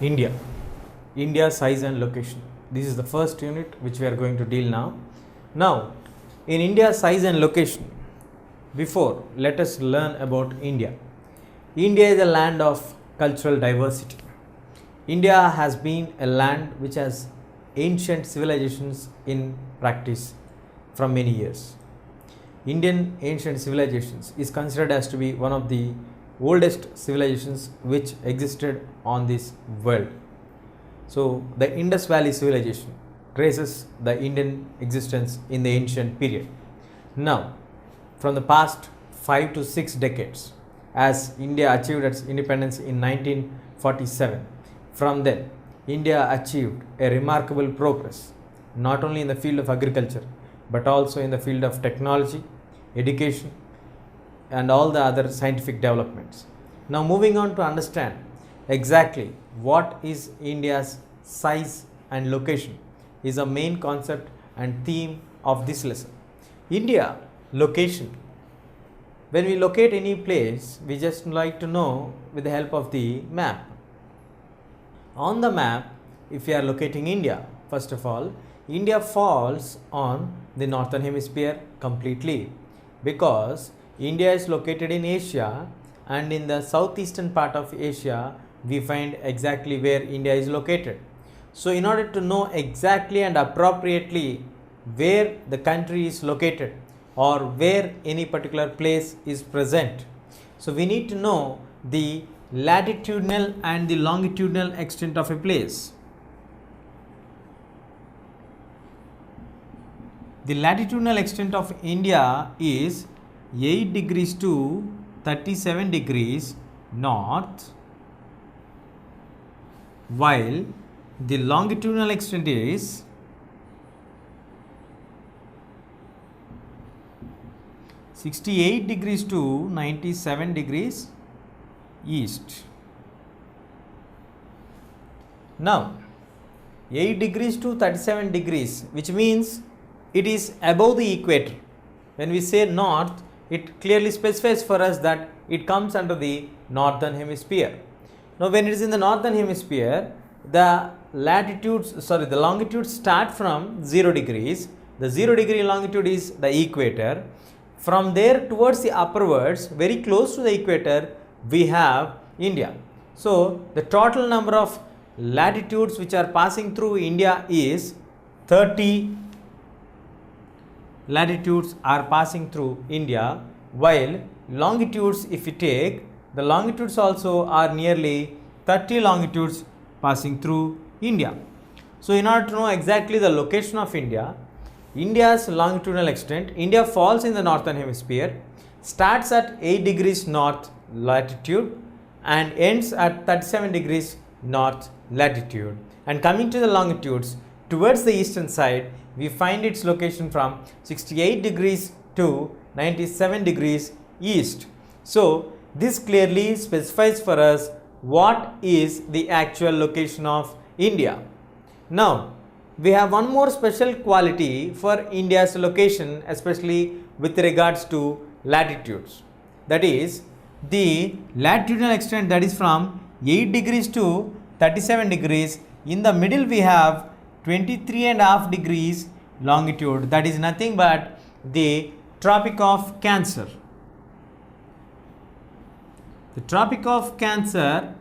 India. India size and location. This is the first unit which we are going to deal now. Now, in India size and location, before let us learn about India. India is a land of cultural diversity. India has been a land which has ancient civilizations in practice from many years. Indian ancient civilizations is considered as to be one of the oldest civilizations which existed on this world. So the Indus Valley civilization traces the Indian existence in the ancient period. Now, from the past 5 to 6 decades, as India achieved its independence in 1947, from then India achieved a remarkable progress, not only in the field of agriculture but also in the field of technology, education and all the other scientific developments. Now moving on to understand exactly what is India's size and location is a main concept and theme of this lesson. India location. When we locate any place, we just like to know with the help of the map. On the map, if we are locating India, first of all, India falls on the northern hemisphere completely, because India is located in Asia, and in the southeastern part of Asia we find exactly where India is located. So in order to know exactly and appropriately where the country is located or where any particular place is present, so we need to know the latitudinal and the longitudinal extent of a place. The latitudinal extent of India is 8 degrees to 37 degrees north, while the longitudinal extent is 68 degrees to 97 degrees east. Now 8 degrees to 37 degrees, which means it is above the equator. When we say north, it clearly specifies for us that it comes under the northern hemisphere. Now when it is in the northern hemisphere, the longitudes start from 0 degrees. The 0 degree longitude is the equator. From there towards the upwards, very close to the equator, we have India. So the total number of latitudes which are passing through India is 30 latitudes are passing through India, while longitudes, if you take, the longitudes also are nearly 30 longitudes passing through India. So in order to know exactly the location of India, India's longitudinal extent, India falls in the northern hemisphere, starts at 8 degrees north latitude and ends at 37 degrees north latitude. And coming to the longitudes, towards the eastern side, we find its location from 68 degrees to 97 degrees east. So this clearly specifies for us what is the actual location of India. Now we have one more special quality for India's location, especially with regards to latitudes. That is the latitudinal extent, that is from 8 degrees to 37 degrees. In the middle we have 23.5 degrees longitude, that is nothing but the Tropic of Cancer. The Tropic of Cancer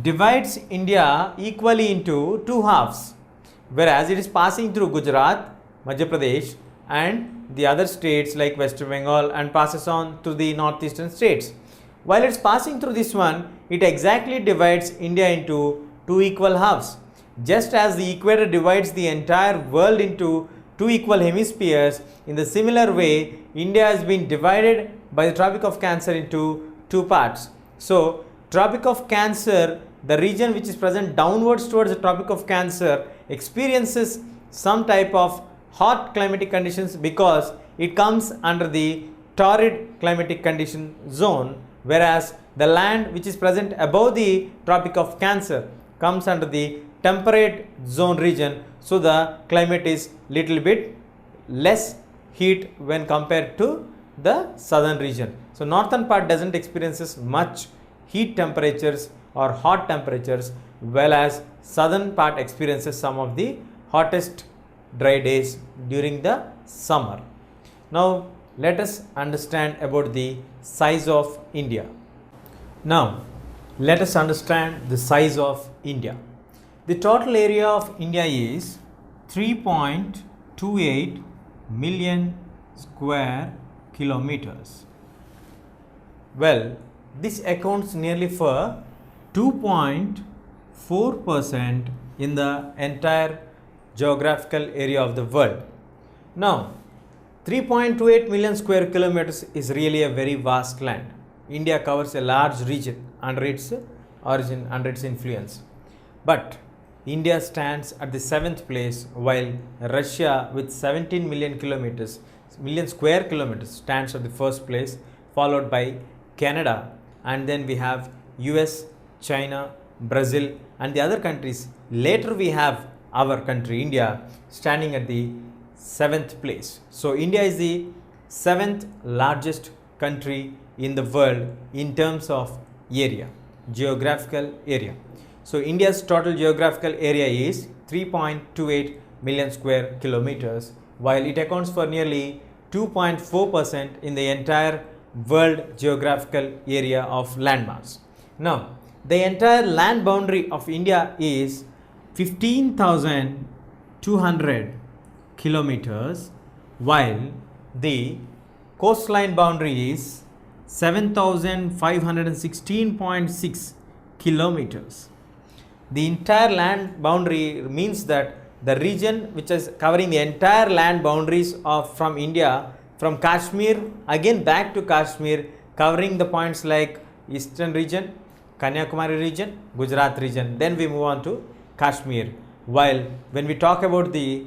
divides India equally into two halves, whereas it is passing through Gujarat, Madhya Pradesh and the other states like West Bengal and passes on to the northeastern states. While it is passing through this one, it exactly divides India into two equal halves. Just as the equator divides the entire world into two equal hemispheres, in the similar way, India has been divided by the Tropic of Cancer into two parts. So, Tropic of Cancer, the region which is present downwards towards the Tropic of Cancer, experiences some type of hot climatic conditions because it comes under the torrid climatic condition zone, whereas the land which is present above the Tropic of Cancer comes under the temperate zone region. So the climate is little bit less heat when compared to the southern region. So northern part doesn't experiences much heat temperatures or hot temperatures, well as southern part experiences some of the hottest dry days during the summer. Now let us understand about the size of India. Now let us understand the size of India. The total area of India is 3.28 million square kilometers. Well, this accounts nearly for 2.4% in the entire geographical area of the world. Now, 3.28 million square kilometers is really a very vast land. India covers a large region under its origin, under its influence. But India stands at the 7th place, while Russia with 17 million square kilometers stands at the first place, followed by Canada, and then we have US, China, Brazil and the other countries. Later we have our country India standing at the 7th place. So India is the 7th largest country in the world in terms of area, geographical area. So India's total geographical area is 3.28 million square kilometers, while it accounts for nearly 2.4% in the entire world geographical area of landmass. Now, the entire land boundary of India is 15,200 kilometers, while the coastline boundary is 7,516.6 kilometers. The entire land boundary means that the region which is covering the entire land boundaries of from India, from Kashmir again back to Kashmir, covering the points like eastern region, Kanyakumari region, Gujarat region, then we move on to Kashmir. While when we talk about the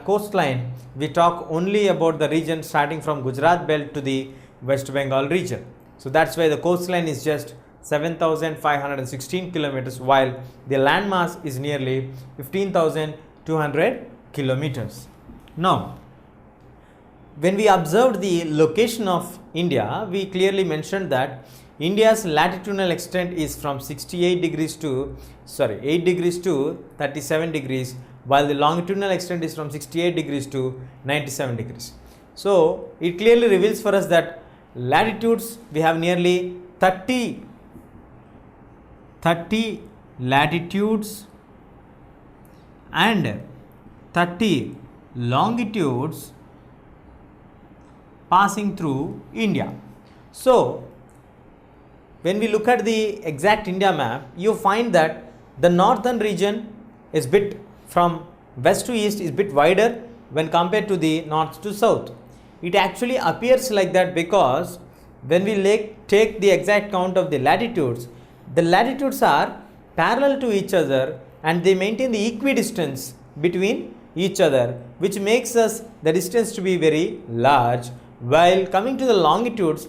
coastline, we talk only about the region starting from Gujarat belt to the West Bengal region. So that's why the coastline is just 7,516 kilometers, while the landmass is nearly 15,200 kilometers. Now, when we observed the location of India, we clearly mentioned that India's latitudinal extent is from 8 degrees to 37 degrees, while the longitudinal extent is from 68 degrees to 97 degrees. So it clearly reveals for us that latitudes, we have nearly 30 latitudes and 30 longitudes passing through India. So when we look at the exact India map, you find that the northern region is bit from west to east is bit wider when compared to the north to south. It actually appears like that because when we take the exact count of the latitudes are parallel to each other and they maintain the equidistance between each other, which makes us the distance to be very large. While coming to the longitudes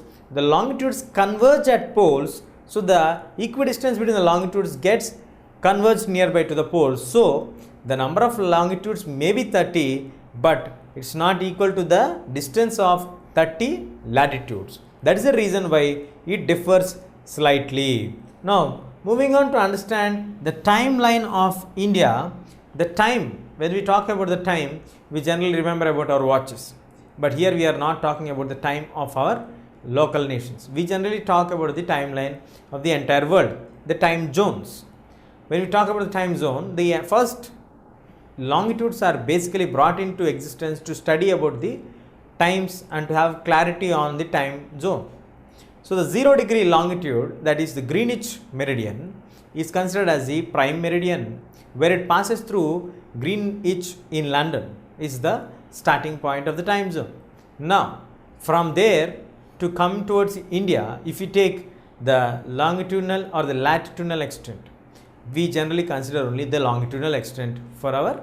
converge at poles, so the equidistance between the longitudes gets converged nearby to the poles. So the number of longitudes may be 30, but it's not equal to the distance of 30 latitudes. That is the reason why it differs slightly. Now, moving on to understand the timeline of India. The time, when we talk about the time, we generally remember about our watches. But here we are not talking about the time of our local nations. We generally talk about the timeline of the entire world, the time zones. When we talk about the time zone, the first longitudes are basically brought into existence to study about the times and to have clarity on the time zone. So the 0 degree longitude, that is the Greenwich meridian, is considered as the prime meridian, where it passes through Greenwich in London is the starting point of the time zone. Now from there to come towards India, if you take the longitudinal or the latitudinal extent, we generally consider only the longitudinal extent for our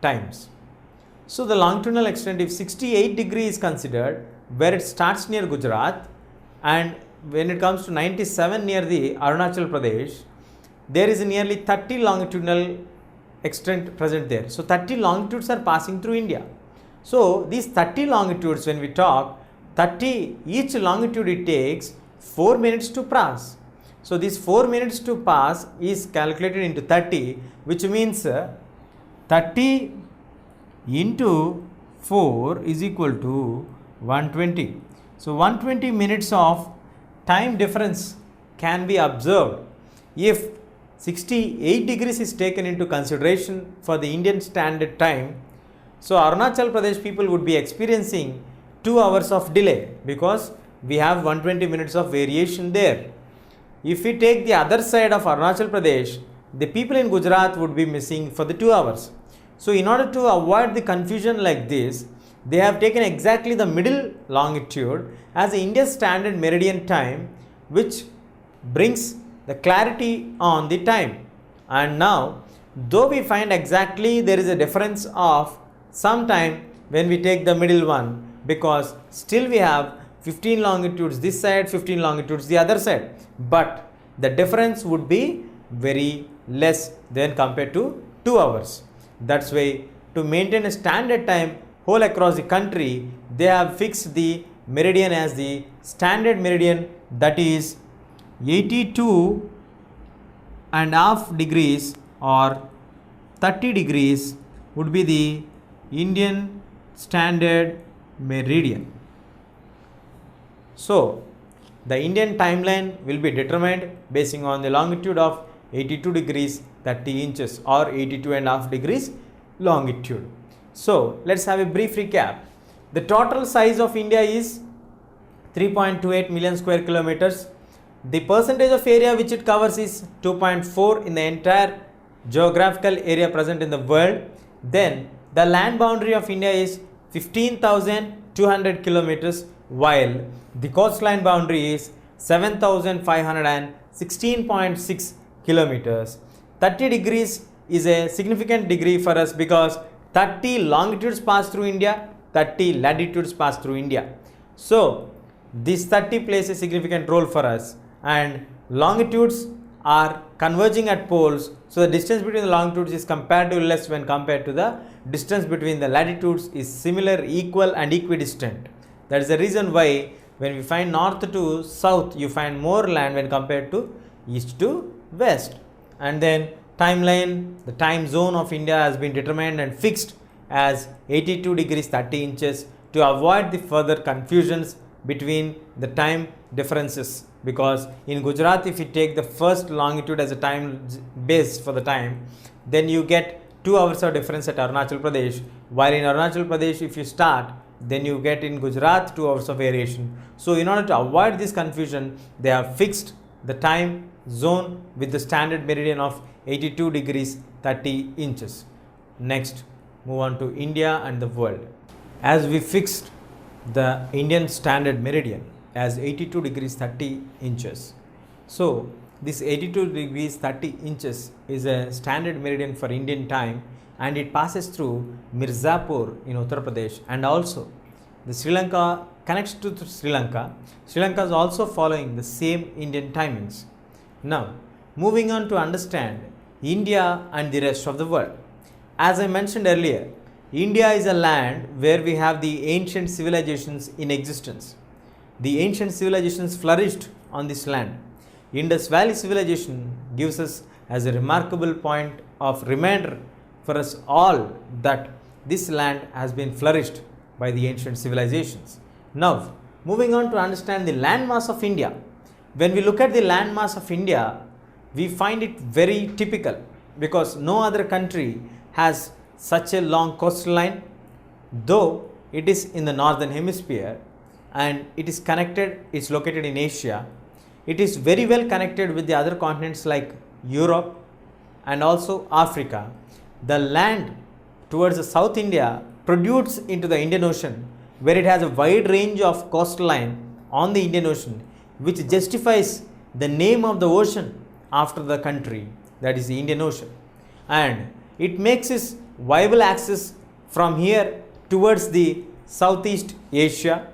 times. So the longitudinal extent, if 68 degrees is considered, where it starts near Gujarat, and when it comes to 97 near the Arunachal Pradesh, there is nearly 30 longitudinal extent present there. So 30 longitudes are passing through India. So these 30 longitudes, when we talk, each longitude it takes 4 minutes to pass. So this 4 minutes to pass is calculated into 30, which means 30 into 4 is equal to 120. So 120 minutes of time difference can be observed if 68 degrees is taken into consideration for the Indian Standard Time. So Arunachal Pradesh people would be experiencing 2 hours of delay because we have 120 minutes of variation there. If we take the other side of Arunachal Pradesh, the people in Gujarat would be missing for the 2 hours. So in order to avoid the confusion like this, they have taken exactly the middle longitude as the India's standard meridian time, which brings the clarity on the time. And now, though we find exactly there is a difference of some time when we take the middle one, because still we have 15 longitudes this side, 15 longitudes the other side, but the difference would be very less than compared to 2 hours. That's why to maintain a standard time whole across the country, they have fixed the meridian as the standard meridian, that is 82.5 degrees or 30 degrees would be the Indian standard meridian. So the Indian timeline will be determined basing on the longitude of 82 degrees 30 inches or 82.5 degrees longitude. So let's have a brief recap. The total size of India is 3.28 million square kilometers. The percentage of area which it covers is 2.4 in the entire geographical area present in the world. Then the land boundary of India is 15,200 kilometers, while the coastline boundary is 7,516.6 kilometers. 30 degrees is a significant degree for us because 30 longitudes pass through India, 30 latitudes pass through India. So this 30 plays a significant role for us, and longitudes are converging at poles, so the distance between the longitudes is comparatively less when compared to the distance between the latitudes is similar, equal and equidistant. That is the reason why when we find north to south, you find more land when compared to east to west. And then timeline, the time zone of India has been determined and fixed as 82 degrees 30 inches to avoid the further confusions between the time differences, because in Gujarat if you take the first longitude as a time base for the time, then you get 2 hours of difference at Arunachal Pradesh, while in Arunachal Pradesh if you start, then you get in Gujarat 2 hours of variation. So in order to avoid this confusion, they have fixed the time zone with the standard meridian of 82 degrees 30 inches. Next, move on to India and the world. As we fixed the Indian standard meridian as 82 degrees 30 inches. So this 82 degrees 30 inches is a standard meridian for Indian time, and it passes through Mirzapur in Uttar Pradesh, and also the Sri Lanka connects to Sri Lanka. Sri Lanka is also following the same Indian timings. Now moving on to understand India and the rest of the world. As I mentioned earlier, India is a land where we have the ancient civilizations in existence. The ancient civilizations flourished on this land. Indus Valley civilization gives us as a remarkable point of reminder for us all that this land has been flourished by the ancient civilizations. Now, moving on to understand the landmass of India. When we look at the landmass of India, we find it very typical because no other country has such a long coastline, though it is in the northern hemisphere and it is connected, it's located in Asia. It is very well connected with the other continents like Europe and also Africa. The land towards the South India protrudes into the Indian Ocean, where it has a wide range of coastline on the Indian Ocean, which justifies the name of the ocean after the country, that is the Indian Ocean. And it makes its viable access from here towards the Southeast Asia,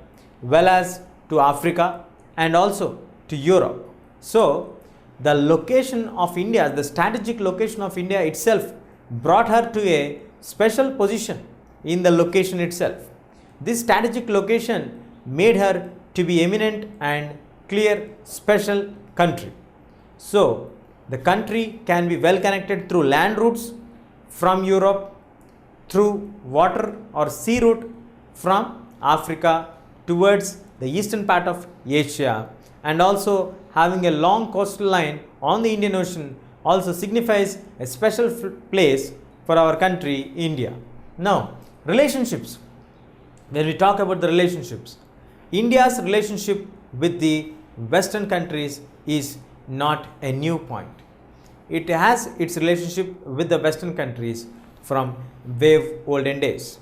well as to Africa and also to Europe. So the location of India, the strategic location of India itself brought her to a special position in the location itself. This strategic location made her to be eminent and clear special country. So the country can be well connected through land routes from Europe, through water or sea route from Africa towards the eastern part of Asia, and also having a long coastal line on the Indian Ocean also signifies a special place for our country India. Now, relationships. When we talk about the relationships, India's relationship with the Western countries is not a new point. It has its relationship with the Western countries from way olden days.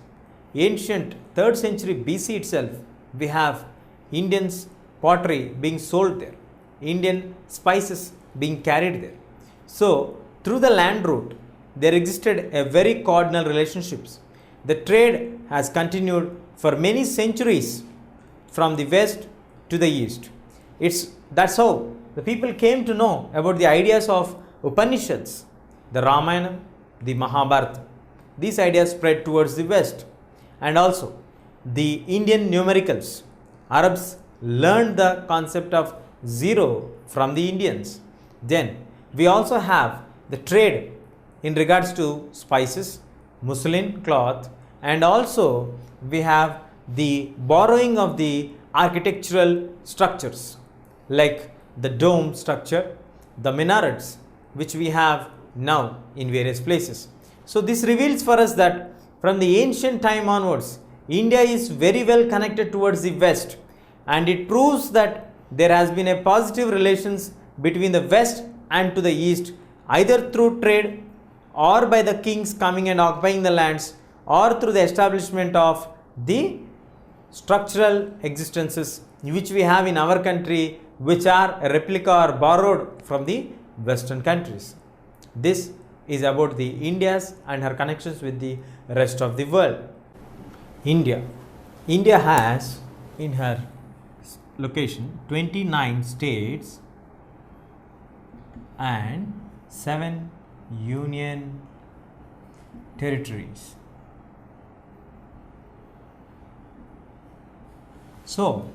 Ancient 3rd century BC itself, we have Indians pottery being sold there, Indian spices being carried there. So through the land route, there existed a very cordial relationships. The trade has continued for many centuries from the west to the east. That's how the people came to know about the ideas of Upanishads, the Ramayana, the Mahabharata. These ideas spread towards the west, and also the Indian numericals. Arabs learned the concept of zero from the Indians. Then we also have the trade in regards to spices, muslin cloth, and also we have the borrowing of the architectural structures like the dome structure, the minarets, which we have now in various places. So this reveals for us that from the ancient time onwards, India is very well connected towards the west, and it proves that there has been a positive relations between the west and to the east, either through trade or by the kings coming and occupying the lands, or through the establishment of the structural existences which we have in our country, which are a replica or borrowed from the Western countries. This is about the India's and her connections with the rest of the world. India has in her location 29 states and 7 union territories. So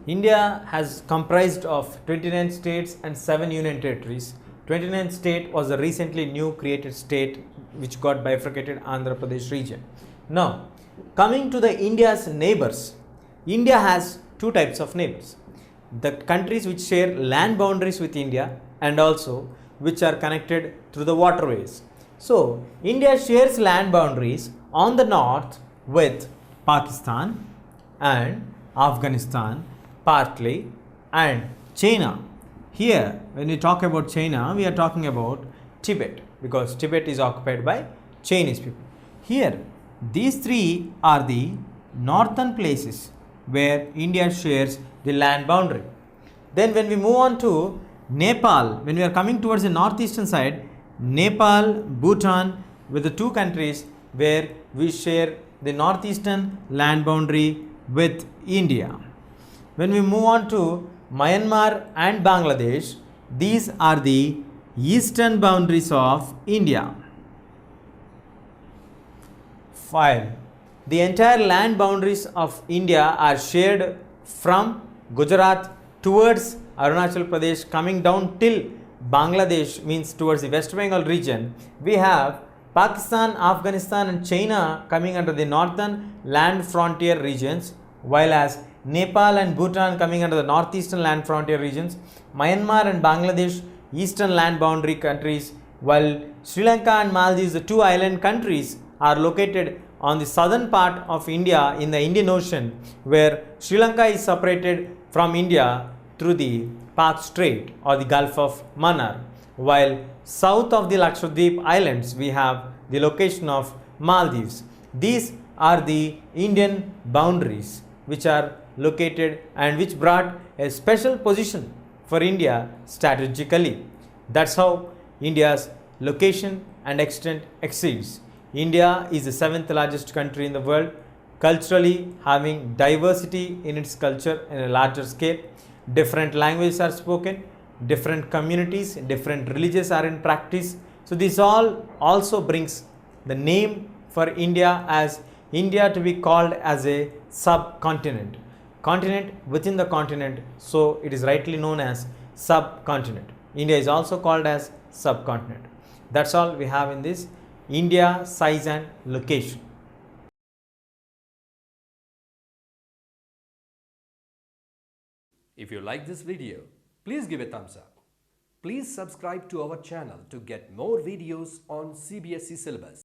India has comprised of 29 states and 7 union territories. 29th state was a recently new created state which got bifurcated Andhra Pradesh region. Now, coming to the India's neighbors, India has two types of neighbors. The countries which share land boundaries with India and also which are connected through the waterways. So, India shares land boundaries on the north with Pakistan and Afghanistan partly, and China. Here, when we talk about China, we are talking about Tibet, because Tibet is occupied by Chinese people. Here, these three are the northern places where India shares the land boundary. Then when we move on to Nepal, when we are coming towards the northeastern side, Nepal, Bhutan were the two countries where we share the northeastern land boundary with India. When we move on to Myanmar and Bangladesh, these are the eastern boundaries of India. While the entire land boundaries of India are shared from Gujarat towards Arunachal Pradesh, coming down till Bangladesh, means towards the West Bengal region, we have Pakistan, Afghanistan and China coming under the northern land frontier regions, while as Nepal and Bhutan coming under the northeastern land frontier regions, Myanmar and Bangladesh eastern land boundary countries, while Sri Lanka and Maldives, the two island countries, are located on the southern part of India in the Indian Ocean, where Sri Lanka is separated from India through the Pak Strait or the Gulf of Mannar, while south of the Lakshadweep Islands we have the location of Maldives. These are the Indian boundaries which are located and which brought a special position for India strategically. That's how India's location and extent exceeds. India is the 7th largest country in the world, culturally having diversity in its culture in a larger scale. Different languages are spoken, different communities, different religions are in practice. So this all also brings the name for India as India to be called as a subcontinent. Continent within the continent, so it is rightly known as subcontinent. India is also called as subcontinent. That's all we have in this India, size and location. If you like this video, please give a thumbs up. Please subscribe to our channel to get more videos on CBSE syllabus.